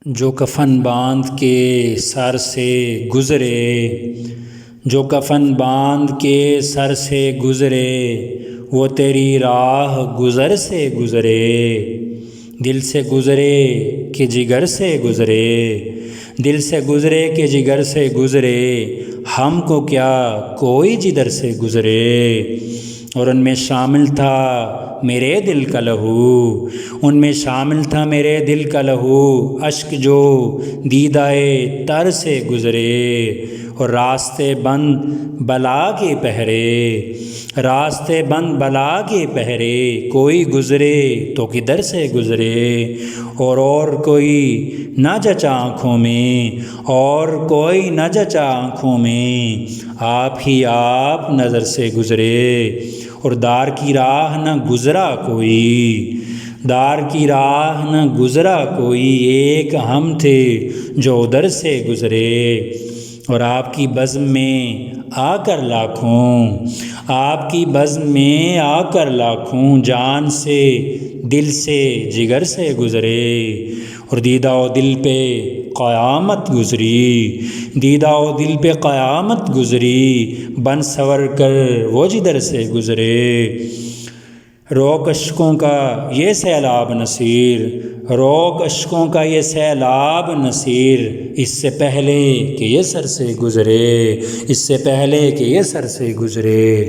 جو کفن باندھ کے سر سے گزرے، جو کفن باندھ کے سر سے گزرے، وہ تیری راہ گزر سے گزرے، دل سے گزرے کہ جگر سے گزرے، دل سے گزرے کہ جگر سے گزرے، ہم کو کیا کوئی جدھر سے گزرے۔ اور ان میں شامل تھا میرے دل کا لہو، ان میں شامل تھا میرے دل کا لہو، اشک جو دیدائے تر سے گزرے، اور راستے بند بلا کے پہرے، راستے بند بلا کے پہرے، کوئی گزرے تو کدھر سے گزرے، اور کوئی نہ جچا آنکھوں میں، اور کوئی نہ جچا آنکھوں میں، آپ ہی آپ نظر سے گزرے، اور دار کی راہ نہ گزرا کوئی، دار کی راہ نہ گزرا کوئی، ایک ہم تھے جو ادھر سے گزرے، اور آپ کی بزم میں آ کر لاکھوں، آپ کی بزم میں آ کر لاکھوں، جان سے دل سے جگر سے گزرے، اور دیدہ و دل پہ قیامت گزری، دیدہ و دل پہ قیامت گزری، بن سور کر وہ جدھر سے گزرے۔ روک اشکوں کا یہ سیلاب نصیر، روک اشکوں کا یہ سیلاب نصیر، اس سے پہلے کہ یہ سر سے گزرے، اس سے پہلے کہ یہ سر سے گزرے۔